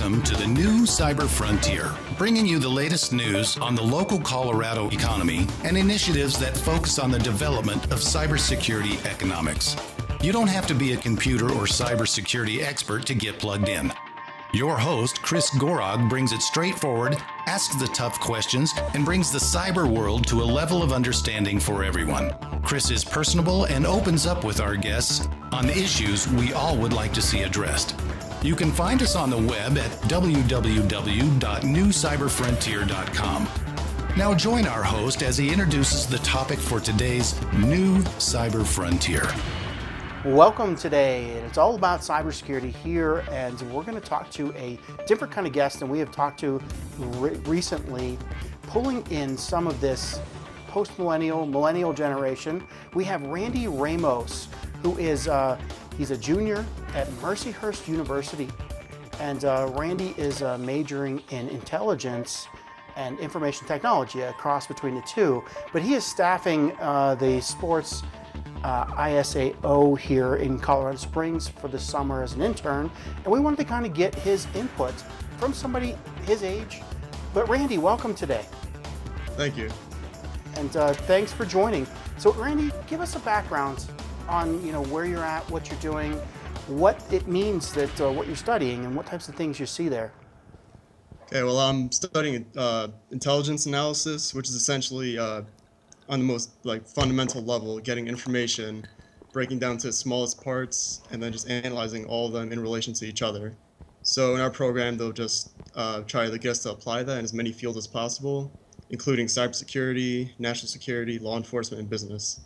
Welcome to the new Cyber Frontier, bringing you the latest news on the local Colorado economy and initiatives that focus on the development of cybersecurity economics. You don't have to be a computer or cybersecurity expert to get plugged in. Your host, Chris Gorog, brings it straightforward, asks the tough questions, and brings the cyber world to a level of understanding for everyone. Chris is personable and opens up with our guests on the issues we all would like to see addressed. You can find us on the web at www.newcyberfrontier.com. Now join our host as he introduces the topic for today's new Cyber Frontier. Welcome today, and it's all about cybersecurity here, and we're going to talk to a different kind of guest than we have talked to recently, pulling in some of this millennial generation. We have Randy Ramos, who is he's a junior at Mercyhurst University, and Randy is majoring in intelligence and information technology, a cross between the two, but he is staffing the sports ISAO here in Colorado Springs for the summer as an intern, and we wanted to kind of get his input from somebody his age. But Randy, welcome today. Thank you. And thanks for joining. So Randy, give us a background on where you're at, what you're doing, what it means that what you're studying, and what types of things you see there. Okay, well, I'm studying intelligence analysis, which is essentially on the most fundamental level, getting information, breaking down to its smallest parts, and then just analyzing all of them in relation to each other. So in our program, they'll just try to get us to apply that in as many fields as possible, including cybersecurity, national security, law enforcement, and business.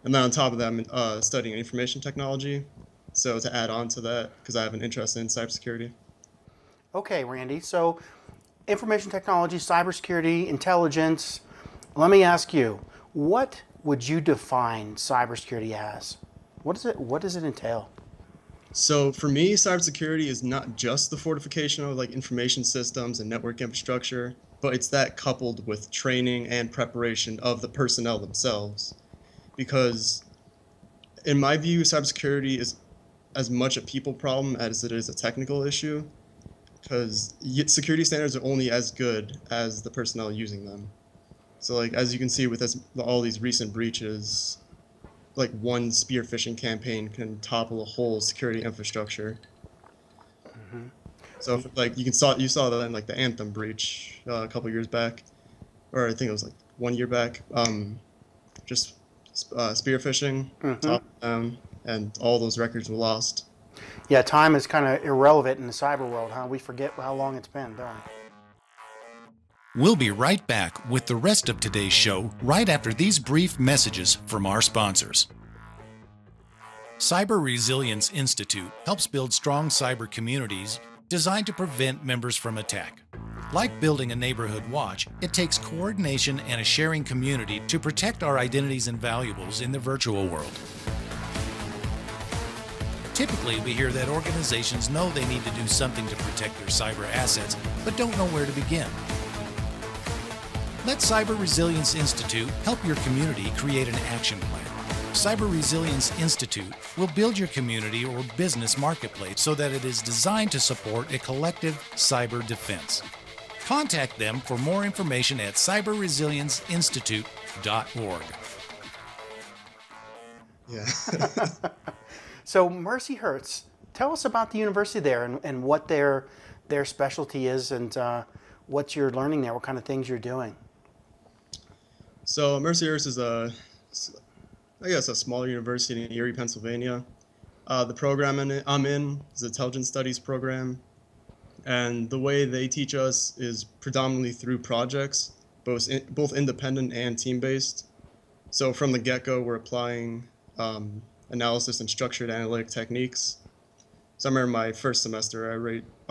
And then on top of that, I'm studying information technology. So to add on to that, because I have an interest in cybersecurity. Okay, Randy, so information technology, cybersecurity, intelligence. Let me ask you, what would you define cybersecurity as? What does it entail? So for me, cybersecurity is not just the fortification of information systems and network infrastructure, but it's that coupled with training and preparation of the personnel themselves. Because in my view, cybersecurity is as much a people problem as it is a technical issue, because security standards are only as good as the personnel using them. So as you can see with all these recent breaches, one spear phishing campaign can topple a whole security infrastructure. Mm-hmm. So you saw that in the Anthem breach a couple years back, or I think it was 1 year back. Just spear phishing, mm-hmm. Top down, and all those records were lost. Yeah, time is kind of irrelevant in the cyber world, huh? We forget how long it's been, don't we? We'll be right back with the rest of today's show right after these brief messages from our sponsors. Cyber Resilience Institute helps build strong cyber communities designed to prevent members from attack. Like building a neighborhood watch, it takes coordination and a sharing community to protect our identities and valuables in the virtual world. Typically, we hear that organizations know they need to do something to protect their cyber assets, but don't know where to begin. Let Cyber Resilience Institute help your community create an action plan. Cyber Resilience Institute will build your community or business marketplace so that it is designed to support a collective cyber defense. Contact them for more information at cyberresilienceinstitute.org. Yeah. So Mercyhurst, tell us about the university there and what their specialty is and what you're learning there, what kind of things you're doing. So Mercyhurst is a smaller university in Erie, Pennsylvania. The program I'm in is the Intelligence Studies program, and the way they teach us is predominantly through projects, both independent and team-based. So from the get-go, we're applying analysis and structured analytic techniques. So I remember my first semester, I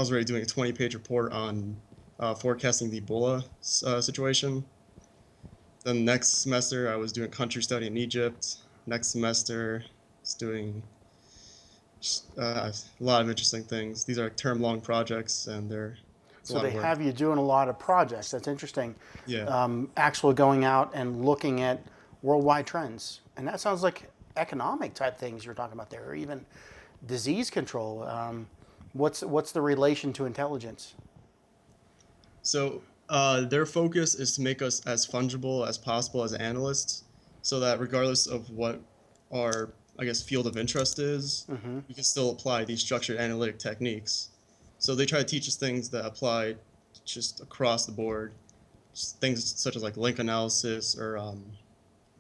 was already doing a 20-page report on forecasting the Ebola situation. Then next semester, I was doing country study in Egypt. Next semester, I was doing a lot of interesting things. These are term-long projects, and so they have you doing a lot of projects. That's interesting. Yeah. Actually going out and looking at worldwide trends, and that sounds like economic type things you're talking about there, or even disease control. What's the relation to intelligence? So their focus is to make us as fungible as possible as analysts, so that regardless of what our, I guess, field of interest is, we can still apply these structured analytic techniques. So they try to teach us things that apply just across the board, just things such as like link analysis or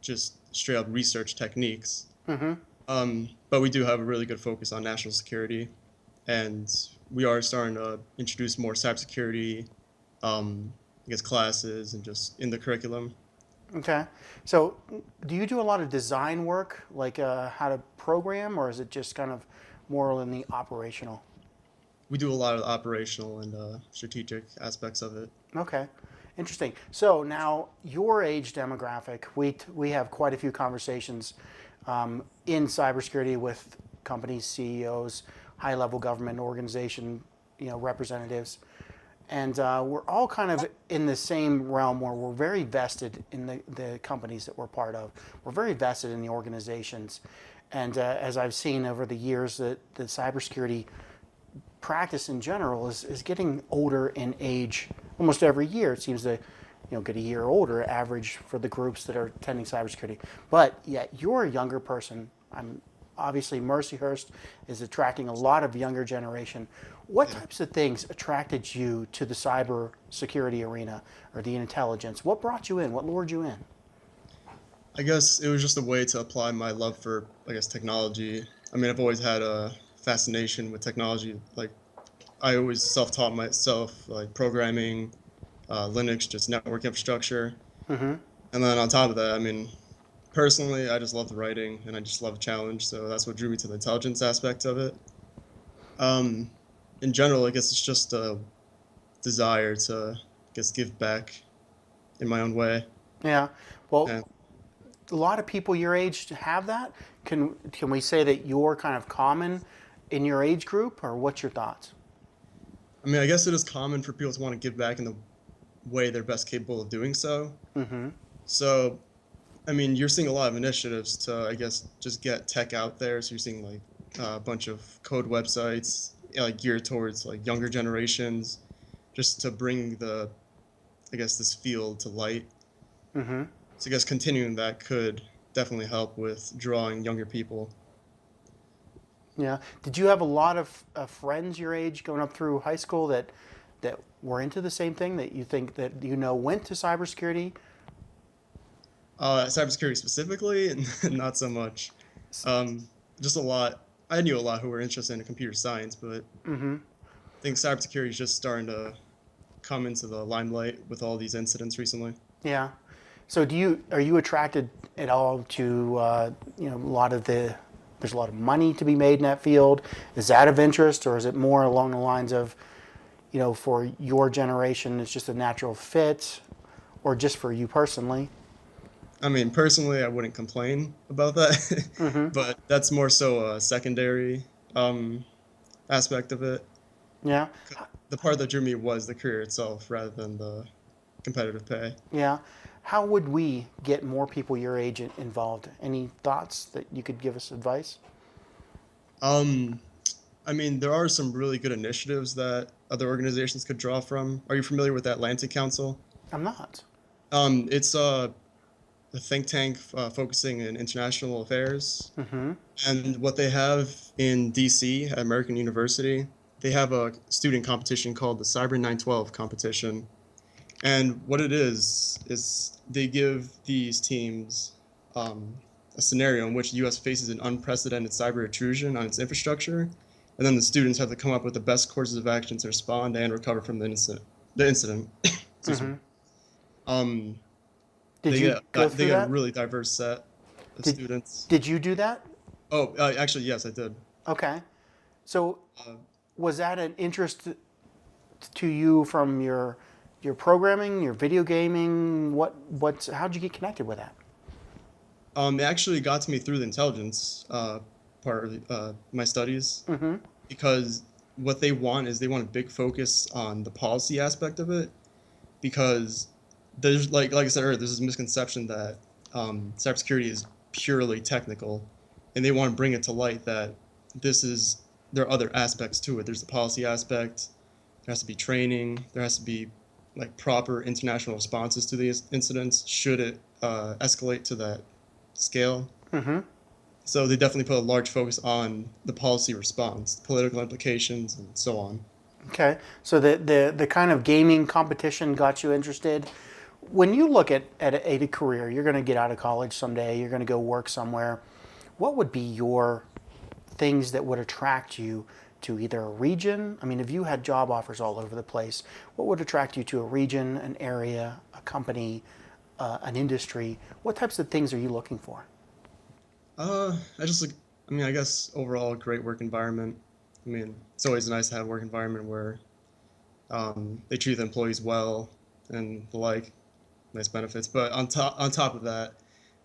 just straight up research techniques. But we do have a really good focus on national security, and we are starting to introduce more cybersecurity, I guess, classes and just in the curriculum. Okay. So, do you do a lot of design work, like how to program, or is it just kind of more in the operational? We do a lot of the operational and strategic aspects of it. Okay. Interesting. So now your age demographic, we have quite a few conversations in cybersecurity with companies, CEOs, high-level government organization, representatives, and we're all kind of in the same realm where we're very vested in the companies that we're part of. We're very vested in the organizations, and as I've seen over the years, that the cybersecurity practice in general is getting older in age. Almost every year it seems to get a year older average for the groups that are attending cybersecurity. But yet you're a younger person. I'm obviously Mercyhurst is attracting a lot of younger generation. What types of things attracted you to the cyber security arena or the intelligence? What brought you in? What lured you in? I guess it was just a way to apply my love for, I guess, technology. I mean, I've always had a fascination with technology. Like, I always self-taught myself, like programming, Linux, just network infrastructure. And then on top of that, I mean, personally, I just love the writing and I just love the challenge. So that's what drew me to the intelligence aspect of it. In general, I guess it's just a desire to, I guess, give back in my own way. Yeah. Well, Yeah. a lot of people your age have that. Can we say that you're kind of common in your age group, or what's your thoughts? I mean, I guess it is common for people to want to give back in the way they're best capable of doing so. So, I mean, you're seeing a lot of initiatives to, I guess, just get tech out there. So you're seeing like a bunch of code websites like geared towards like younger generations, just to bring I guess, this field to light. So I guess continuing that could definitely help with drawing younger people. Yeah. Did you have a lot of friends your age going up through high school that were into the same thing, that you think that went to cybersecurity? Cybersecurity specifically, not so much. Just a lot. I knew a lot who were interested in computer science, but I think cybersecurity is just starting to come into the limelight with all these incidents recently. Yeah. So are you attracted at all to a lot of there's a lot of money to be made in that field? Is that of interest, or is it more along the lines of, for your generation, it's just a natural fit, or just for you personally? I mean, personally, I wouldn't complain about that, but that's more so a secondary aspect of it. Yeah. The part that drew me was the career itself rather than the competitive pay. Yeah. How would we get more people your age involved? Any thoughts that you could give us advice? I mean, there are some really good initiatives that other organizations could draw from. Are you familiar with the Atlantic Council? I'm not. It's a think tank focusing in international affairs. And what they have in DC at American University, they have a student competition called the Cyber 912 competition. And what it is they give these teams a scenario in which the U.S. faces an unprecedented cyber intrusion on its infrastructure, and then the students have to come up with the best courses of action to respond and recover from the incident. Excuse me. Did you go through they get that? a really diverse set of students. Did you do that? Oh, actually, yes, I did. Okay. So was that an interest to you from your programming, your video gaming? How'd you get connected with that? It actually got to me through the intelligence part of my studies, because what they want is they want a big focus on the policy aspect of it, because there's like I said earlier, there's this misconception that cybersecurity is purely technical, and they want to bring it to light that this is there are other aspects to it. There's the policy aspect. There has to be training. There has to be like proper international responses to these incidents should it escalate to that scale. Mm-hmm. So they definitely put a large focus on the policy response, political implications, and so on. Okay. So the kind of gaming competition got you interested. When you look at a career, you're going to get out of college someday, you're going to go work somewhere. What would be your things that would attract you to either a region? I mean, if you had job offers all over the place, what would attract you to a region, an area, a company, an industry? What types of things are you looking for? I guess overall, a great work environment. I mean, it's always nice to have a work environment where they treat the employees well and the like, nice benefits. But on top of that,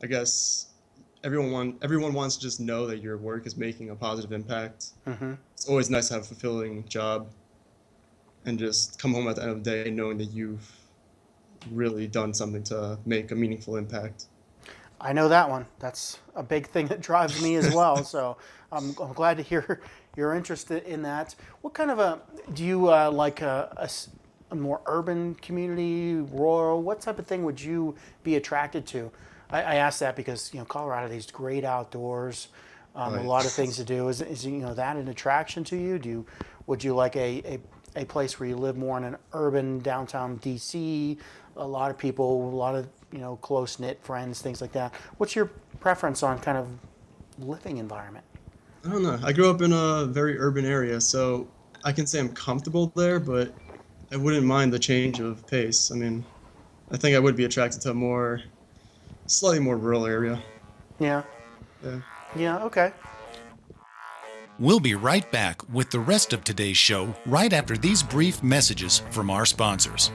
I guess everyone wants to just know that your work is making a positive impact. Mm-hmm. It's always nice to have a fulfilling job and just come home at the end of the day knowing that you've really done something to make a meaningful impact. I know that one. That's a big thing that drives me as well. So I'm glad to hear you're interested in that. What kind of do you like a more urban community, rural? What type of thing would you be attracted to? I ask that because Colorado, these great outdoors, a lot of things to do. Is that an attraction to you? Would you like a place where you live more in an urban downtown DC? A lot of people, a lot of close knit friends, things like that. What's your preference on kind of living environment? I don't know. I grew up in a very urban area, so I can say I'm comfortable there, but I wouldn't mind the change of pace. I mean, I think I would be attracted to a slightly more rural area. Yeah. Yeah. Yeah. Okay. We'll be right back with the rest of today's show right after these brief messages from our sponsors.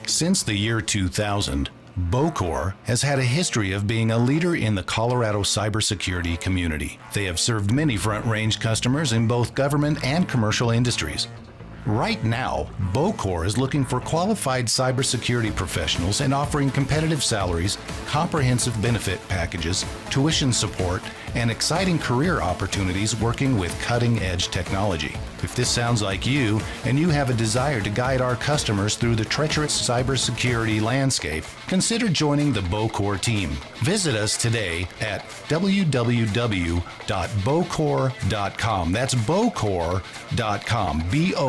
Since the year 2000, Bocor has had a history of being a leader in the Colorado cybersecurity community. They have served many front-range customers in both government and commercial industries. Right now, Bocor is looking for qualified cybersecurity professionals and offering competitive salaries, comprehensive benefit packages, tuition support, and exciting career opportunities working with cutting-edge technology. If this sounds like you, and you have a desire to guide our customers through the treacherous cybersecurity landscape, consider joining the Bocor team. Visit us today at www.bocor.com. That's bocor.com. BOECORE.com.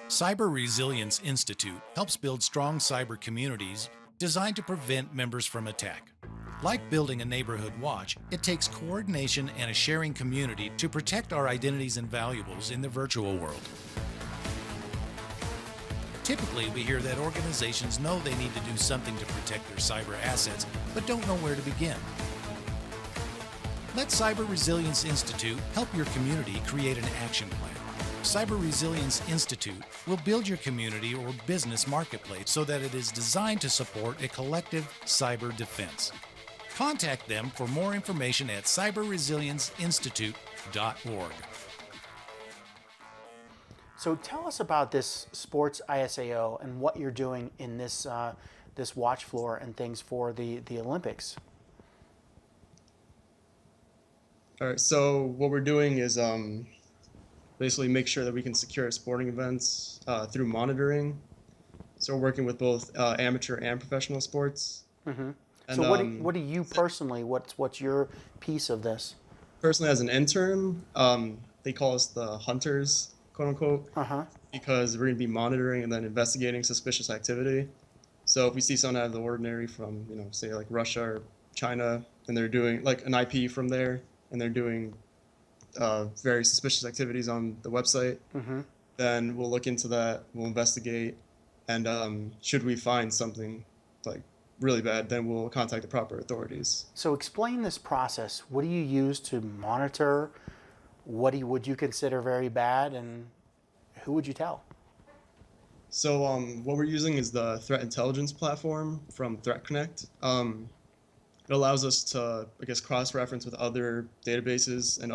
Cyber Resilience Institute helps build strong cyber communities designed to prevent members from attack. Like building a neighborhood watch, it takes coordination and a sharing community to protect our identities and valuables in the virtual world. Typically, we hear that organizations know they need to do something to protect their cyber assets, but don't know where to begin. Let Cyber Resilience Institute help your community create an action plan. Cyber Resilience Institute will build your community or business marketplace so that it is designed to support a collective cyber defense. Contact them for more information at cyberresilienceinstitute.org. So tell us about this sports ISAO and what you're doing in this this watch floor and things for the Olympics. All right. So what we're doing is basically make sure that we can secure sporting events through monitoring. So we're working with both amateur and professional sports. Mm-hmm. And, so what do you personally? What's your piece of this? Personally, as an intern, they call us the hunters, quote unquote, because we're going to be monitoring and then investigating suspicious activity. So if we see something out of the ordinary from, say like Russia or China, and they're doing like an IP from there, and they're doing very suspicious activities on the website, then we'll look into that, we'll investigate, and should we find something like really bad, then we'll contact the proper authorities. So explain this process. What do you use to monitor? What would you consider very bad, and who would you tell? So what we're using is the threat intelligence platform from Threat Connect. It allows us to, I guess, cross-reference with other databases and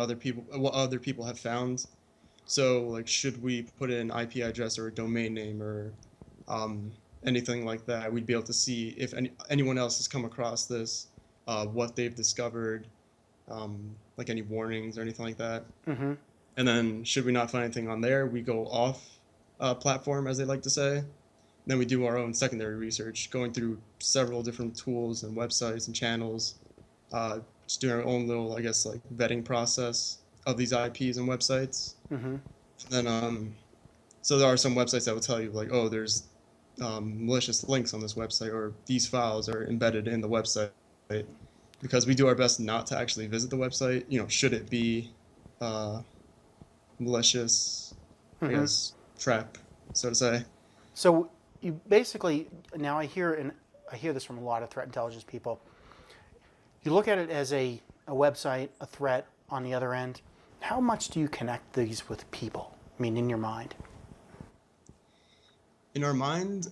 what other people have found. So, like, should we put in an IP address or a domain name or anything like that, we'd be able to see if anyone else has come across this what they've discovered, like any warnings or anything like that. Mm-hmm. And then should we not find anything on there, we go off platform, as they like to say. Then we do our own secondary research, going through several different tools and websites and channels, just doing our own little, I guess, like vetting process of these IPs and websites. Mm-hmm. Then, so there are some websites that will tell you like, oh, there's malicious links on this website, or these files are embedded in the website, because we do our best not to actually visit the website. Should it be malicious, Mm-hmm. I guess, trap, so to say. So you basically, now I hear this from a lot of threat intelligence people. You look at it as a website, a threat on the other end. How much do you connect these with people? I mean, in your mind? In our mind,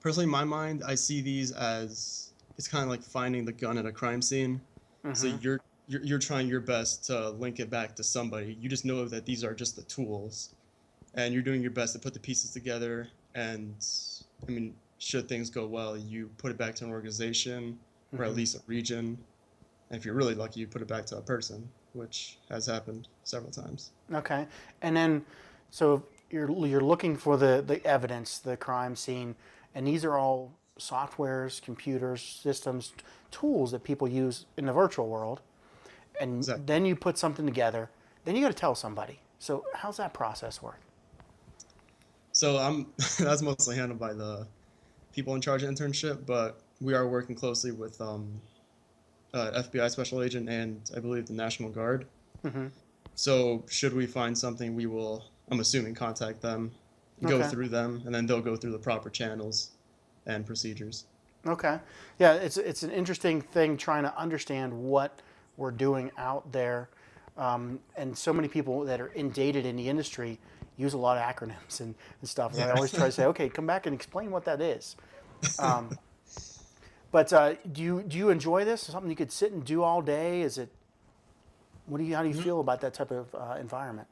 personally, in my mind, I see these as, it's kind of like finding the gun at a crime scene. Mm-hmm. So you're trying your best to link it back to somebody. You just know that these are just the tools, and you're doing your best to put the pieces together. And I mean, should things go well, you put it back to an organization, or at least a region. And if you're really lucky, you put it back to a person, which has happened several times. Okay. And then, so you're looking for the evidence, the crime scene, and these are all softwares, computers, systems, tools that people use in the virtual world. And Exactly. then you put something together. Then you got to tell somebody. So how's that process work? So that's mostly handled by the people in charge of internship, but we are working closely with FBI special agent and I believe the National Guard. Mm-hmm. So should we find something, we will, I'm assuming, contact them, go through them, and then they'll go through the proper channels and procedures. Okay. Yeah, it's an interesting thing trying to understand what we're doing out there. And so many people that are inundated in the industry use a lot of acronyms and stuff. And I always try to say, okay, come back and explain what that is. But do you enjoy this? Something you could sit and do all day? Is it? How do you feel about that type of environment?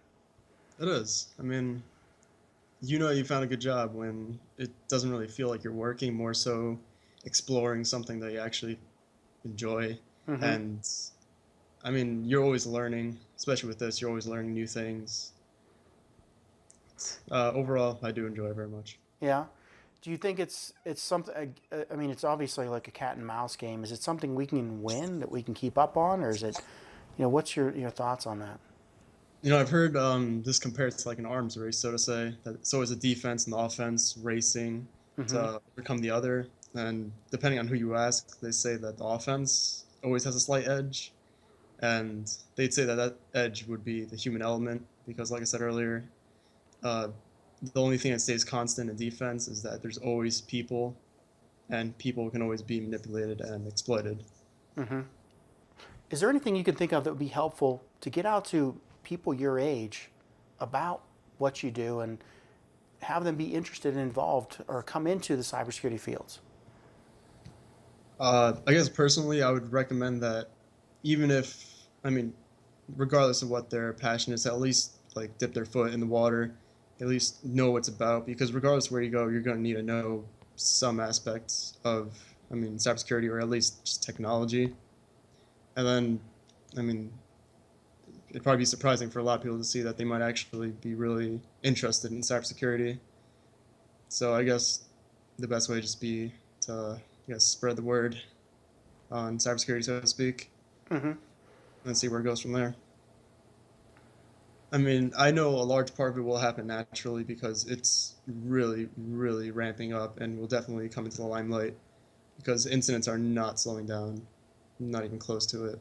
It is. I mean, you found a good job when it doesn't really feel like you're working, more so exploring something that you actually enjoy. Mm-hmm. And I mean, you're always learning, especially with this, you're always learning new things. Overall, I do enjoy it very much. Yeah. Do you think it's something? I mean, it's obviously like a cat and mouse game. Is it something we can win, that we can keep up on, or is it? What's your thoughts on that? I've heard this compared to like an arms race, so to say. That it's always the defense and the offense racing to overcome the other. And depending on who you ask, they say that the offense always has a slight edge. And they'd say that edge would be the human element, because like I said earlier, the only thing that stays constant in defense is that there's always people, and people can always be manipulated and exploited. Mm-hmm. Is there anything you can think of that would be helpful to get out to people your age about what you do and have them be interested and involved or come into the cybersecurity fields? I guess personally, I would recommend that regardless of what their passion is, at least like dip their foot in the water, at least know what it's about, because regardless of where you go, you're going to need to know some aspects of, cybersecurity, or at least just technology. And then, it'd probably be surprising for a lot of people to see that they might actually be really interested in cybersecurity. So I guess the best way would just be to, spread the word on cybersecurity, so to speak, and see where it goes from there. I know a large part of it will happen naturally because it's really, really ramping up and will definitely come into the limelight, because incidents are not slowing down, not even close to it.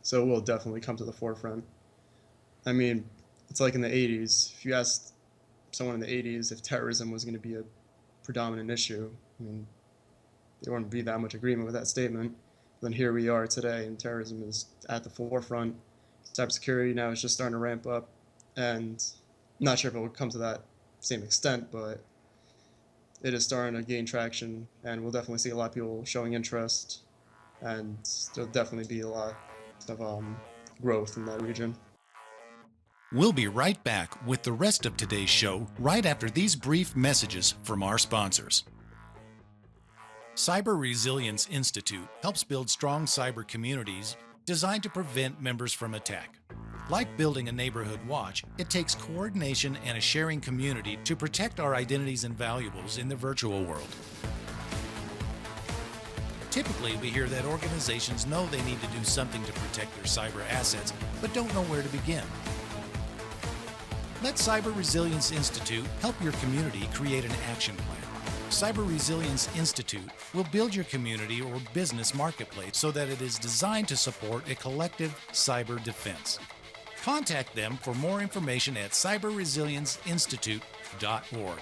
So it will definitely come to the forefront. It's like in the 80s. If you asked someone in the 80s if terrorism was going to be a predominant issue, there wouldn't be that much agreement with that statement. But then here we are today, and terrorism is at the forefront. Cybersecurity now is just starting to ramp up, and I'm not sure if it will come to that same extent, but it is starting to gain traction, and we'll definitely see a lot of people showing interest, and there'll definitely be a lot of growth in that region. We'll be right back with the rest of today's show right after these brief messages from our sponsors. Cyber Resilience Institute helps build strong cyber communities designed to prevent members from attack. Like building a neighborhood watch, it takes coordination and a sharing community to protect our identities and valuables in the virtual world. Typically, we hear that organizations know they need to do something to protect their cyber assets, but don't know where to begin. Let Cyber Resilience Institute help your community create an action plan. Cyber Resilience Institute will build your community or business marketplace so that it is designed to support a collective cyber defense. Contact them for more information at cyberresilienceinstitute.org.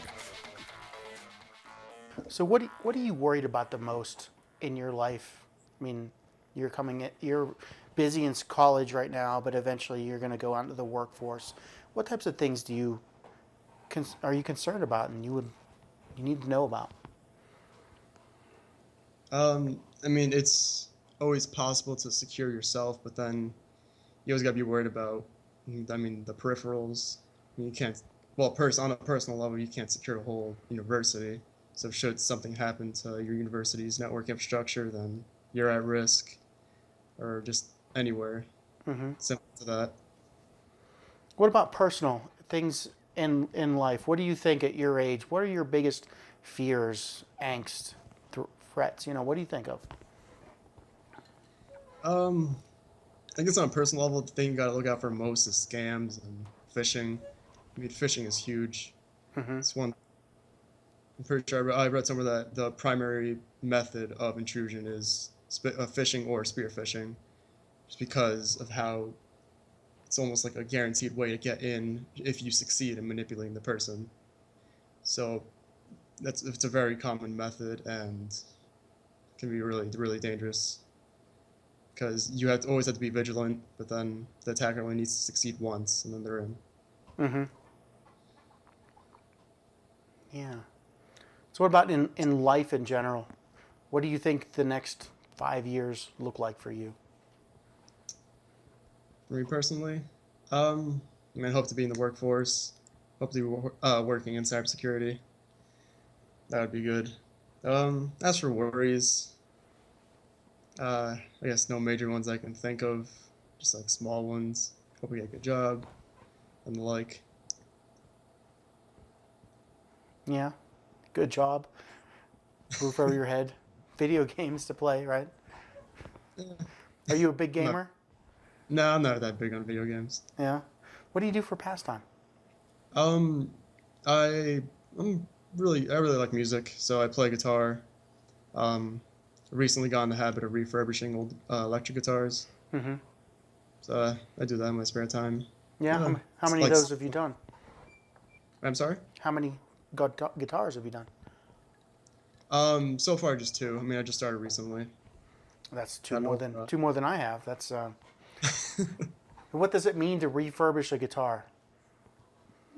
So what are you worried about the most in your life? I mean, you're busy in college right now, but eventually you're going to go out into the workforce. What types of things are you concerned about and you need to know about? I mean, it's always possible to secure yourself, but then you always got to be worried about, I mean, the peripherals. I mean, you can't, well, on a personal level, you can't secure a whole university. So should something happen to your university's network infrastructure, then you're at risk, or just anywhere. Simple to that. What about personal things in life? What do you think at your age? What are your biggest fears, angst, threats? What do you think of? I guess on a personal level, the thing you gotta look out for most is scams and phishing. I mean, phishing is huge. It's one. I'm pretty sure I read somewhere that the primary method of intrusion is phishing or spear phishing, just because of how it's almost like a guaranteed way to get in if you succeed in manipulating the person. So it's a very common method and can be really, really dangerous because you always have to be vigilant, but then the attacker only needs to succeed once and then they're in. Yeah. So what about in life in general? What do you think the next 5 years look like for you? For me personally, I mean, I hope to be in the workforce, hope to be working in cybersecurity. That would be good. As for worries, I guess no major ones I can think of, just like small ones. Hope we get a good job and the like. Yeah. Good job. Roof over your head. Video games to play, right? Are you a big gamer? No, I'm not that big on video games. Yeah. What do you do for pastime? I really like music, so I play guitar. Recently got in the habit of refurbishing old electric guitars. So I do that in my spare time. Yeah. How many of those have you done? I'm sorry? How many guitars have you done? So far just 2. I mean, I just started recently. That's two more than I have. That's What does it mean to refurbish a guitar?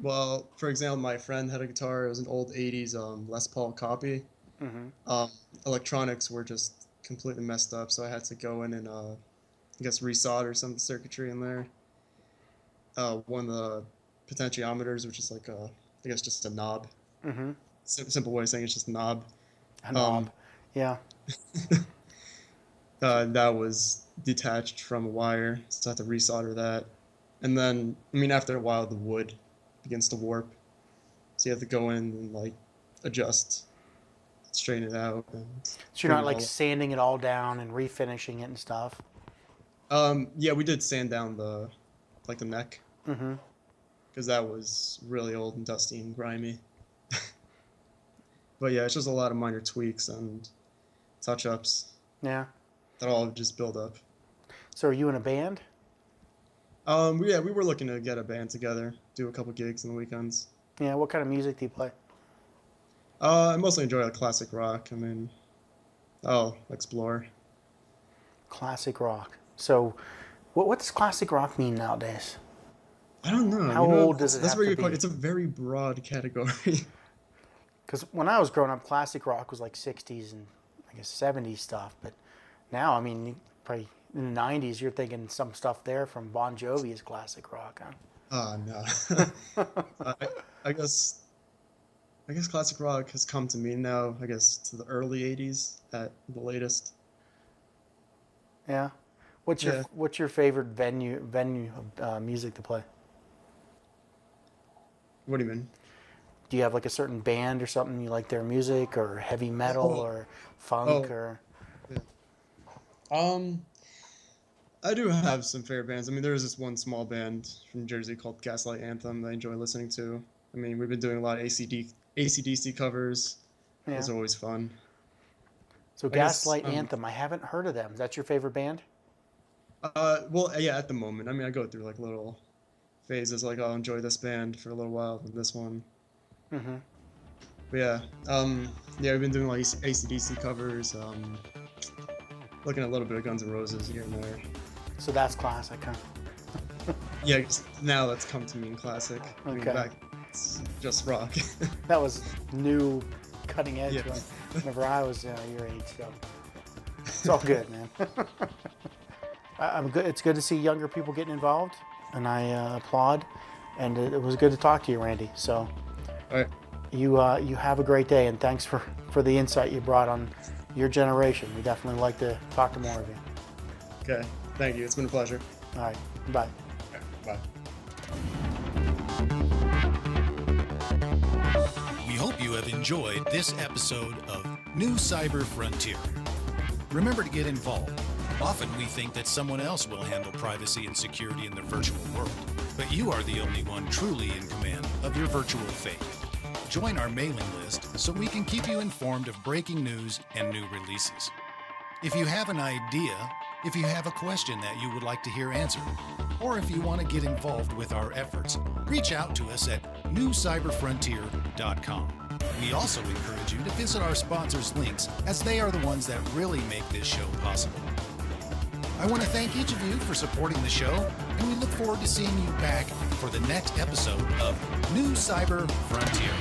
Well, for example, my friend had a guitar. It was an old '80s Les Paul copy. Electronics were just completely messed up, so I had to go in and I guess resolder some of the circuitry in there. One of the potentiometers, which is like I guess just a knob. Simple way of saying it's just a knob. A knob. Yeah. That was detached from a wire, so I had to resolder that. And then, I mean, after a while, the wood begins to warp, so you have to go in and like adjust, straighten it out. So you're not like sanding it all down and refinishing it and stuff. Yeah, we did sand down the neck, because that was really old and dusty and grimy. But yeah, it's just a lot of minor tweaks and touch-ups. Yeah. That all just build up. So are you in a band? Yeah, we were looking to get a band together, do a couple gigs on the weekends. Yeah, what kind of music do you play? I mostly enjoy like classic rock. I mean, I'll explore. Classic rock. So what does classic rock mean nowadays? I don't know. How old does it have to be? It's a very broad category. Because when I was growing up, classic rock was like 60s and I guess 70s stuff. But now, I mean, probably in the 90s, you're thinking some stuff there from Bon Jovi is classic rock, huh? Oh, no. I guess I guess classic rock has come to me now, I guess, to the early 80s at the latest. Yeah. What's your favorite venue of music to play? What do you mean? Do you have like a certain band or something you like their music, or heavy metal Oh, or funk oh, or? yeah. Um, I do have some favorite bands. I mean, there is this one small band from Jersey called Gaslight Anthem that I enjoy listening to. I mean, we've been doing a lot of AC/DC covers. Yeah. Those are always fun. So I guess, Gaslight Anthem, I haven't heard of them. Is that your favorite band? well, yeah, at the moment. I mean, I go through like little phases, like I'll enjoy this band for a little while, then this one. Mm-hmm. But yeah, yeah, we've been doing like AC/DC covers, looking at a little bit of Guns N' Roses here and there. So that's classic, huh? Yeah, now that's come to mean classic. I mean, Okay. back, it's just rock. That was new, cutting edge Yeah. whenever I was your age. So it's all good, man. I'm good. It's good to see younger people getting involved, and I applaud. And it was good to talk to you, Randy. So All right. you have a great day, and thanks for the insight you brought on your generation. We definitely like to talk to more of you. Okay. Thank you. It's been a pleasure. All right, bye. Bye. We hope you have enjoyed this episode of New Cyber Frontier. Remember to get involved. Often we think that someone else will handle privacy and security in the virtual world, but you are the only one truly in command of your virtual fate. Join our mailing list so we can keep you informed of breaking news and new releases. If you have an idea, if you have a question that you would like to hear answered, or if you want to get involved with our efforts, reach out to us at newcyberfrontier.com. We also encourage you to visit our sponsors' links, as they are the ones that really make this show possible. I want to thank each of you for supporting the show, and we look forward to seeing you back for the next episode of New Cyber Frontier.